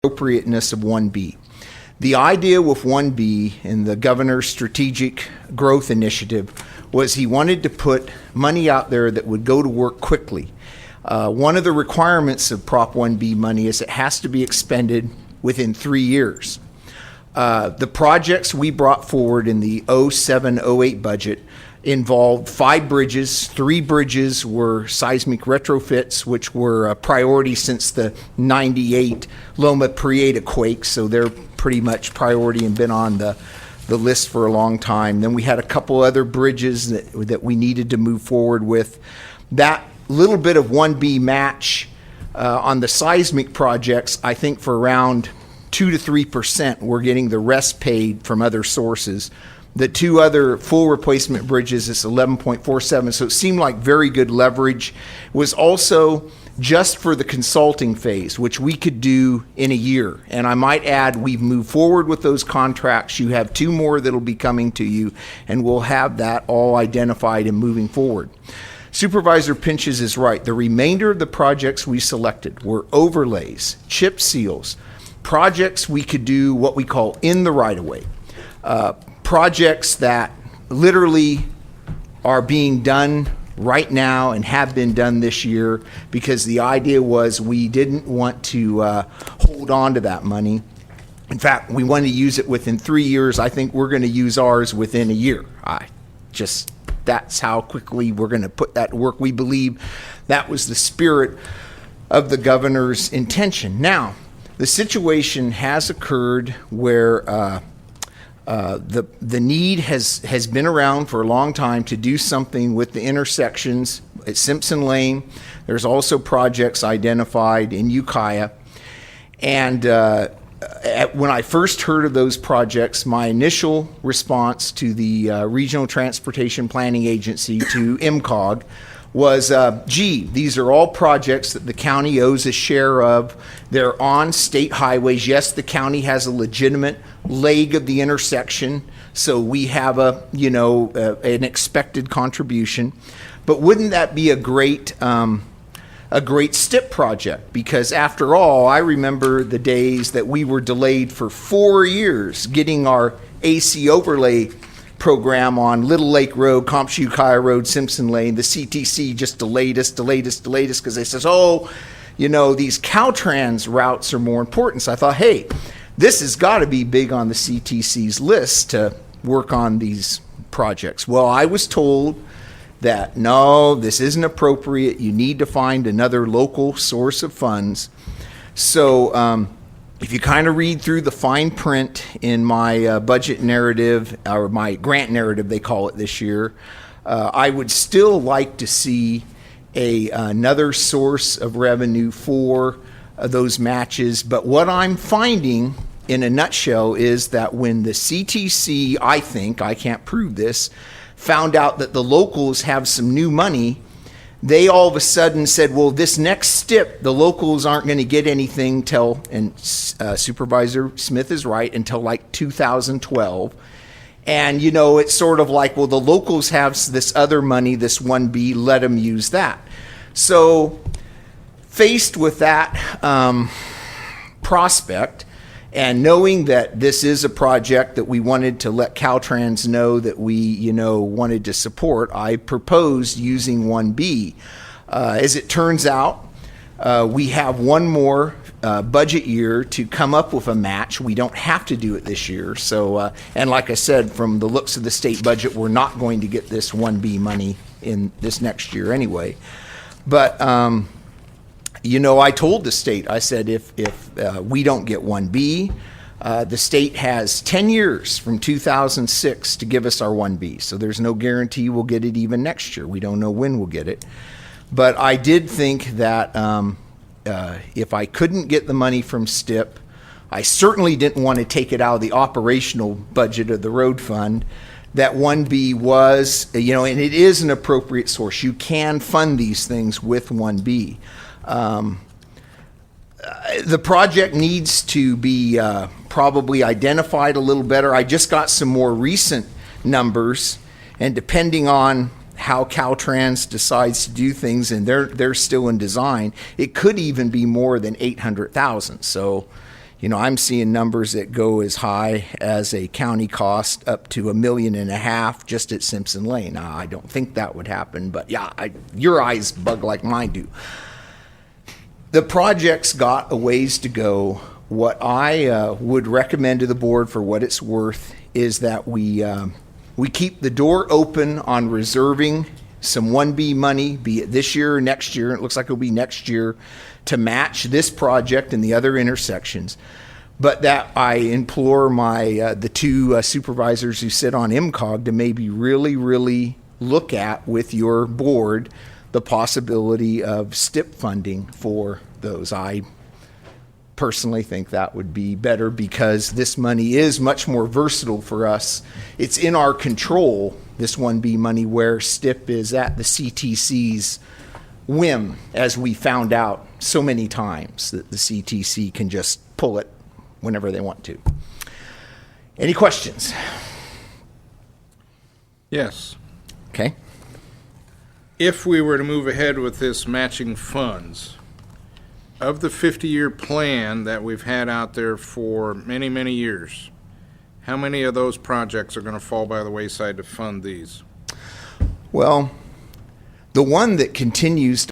appropriateness of 1B. The idea with 1B and the governor's strategic growth initiative was he wanted to put money out there that would go to work quickly. One of the requirements of Prop 1B money is it has to be expended within 3 years. The projects we brought forward in the 07-08 budget involved 5 bridges. 3 bridges were seismic retrofits, which were a priority since the 98 Loma Prieta quake, so they're pretty much priority and been on the list for a long time. Then we had a couple other bridges that we needed to move forward with. That little bit of 1B match on the seismic projects, I think for around 2 to 3%, we're getting the rest paid from other sources. The 2 other full replacement bridges is 11.47, so it seemed like very good leverage. It was also just for the consulting phase, which we could do in a year. And I might add, we've moved forward with those contracts. You have 2 more that'll be coming to you, and we'll have that all identified and moving forward. Supervisor Pinches is right. The remainder of the projects we selected were overlays, chip seals, projects we could do what we call in the right-of-way. Projects that literally are being done right now and have been done this year, because the idea was we didn't want to hold on to that money. In fact, we want to use it within 3 years. I think we're going to use ours within a year. That's how quickly we're going to put that to work. We believe that was the spirit of the governor's intention. Now, the situation has occurred where the need has been around for a long time to do something with the intersections at Simpson Lane. There's also projects identified in Ukiah. And when I first heard of those projects, my initial response to the Regional Transportation Planning Agency, to MCOG, was, these are all projects that the county owes a share of. They're on state highways. Yes, the county has a legitimate leg of the intersection, so we have an expected contribution. But wouldn't that be a great STIP project? Because after all, I remember the days that we were delayed for 4 years getting our AC overlay program on Little Lake Road, Compton Ukiah Road, Simpson Lane. The CTC just delayed us because they says, these Caltrans routes are more important. So I thought, hey, this has got to be big on the CTC's list to work on these projects. Well, I was told that no, this isn't appropriate. You need to find another local source of funds. So if you kind of read through the fine print in my budget narrative, or my grant narrative, they call it this year, I would still like to see another source of revenue for those matches. But what I'm finding in a nutshell is that when the CTC, I can't prove this, found out that the locals have some new money, they all of a sudden said, well, this next STIP, the locals aren't going to get anything till, and Supervisor Smith is right, until like 2012. And, it's sort of like, well, the locals have this other money, this 1B, let them use that. So faced with that prospect, and knowing that this is a project that we wanted to let Caltrans know that we, wanted to support, I proposed using 1B. As it turns out, we have one more budget year to come up with a match. We don't have to do it this year. So, and like I said, from the looks of the state budget, we're not going to get this 1B money in this next year anyway. But I told the state, I said, if we don't get 1B, the state has 10 years from 2006 to give us our 1B. So there's no guarantee we'll get it even next year. We don't know when we'll get it. But I did think that if I couldn't get the money from STIP, I certainly didn't want to take it out of the operational budget of the road fund, that 1B was, and it is an appropriate source. You can fund these things with 1B. The project needs to be probably identified a little better. I just got some more recent numbers, and depending on how Caltrans decides to do things, and they're still in design, it could even be more than 800,000. So, You know, I'm seeing numbers that go as high as a county cost up to $1.5 million just at Simpson Lane. Now, I don't think that would happen, but yeah, your eyes bug like mine do. The project's got a ways to go. What I would recommend to the board, for what it's worth, is that we keep the door open on reserving some 1B money, be it this year or next year. It looks like it'll be next year, to match this project and the other intersections. But that I implore the two supervisors who sit on MCOG to maybe really look at with your board the possibility of STIP funding for those. I personally think that would be better, because this money is much more versatile for us. It's in our control, this 1B money, where STIP is at the CTC's whim, as we found out so many times that the CTC can just pull it whenever they want to. Any questions? Yes. Okay. If we were to move ahead with this matching funds, of the 50-year plan that we've had out there for many years, how many of those projects are going to fall by the wayside to fund these? Well, the one that continues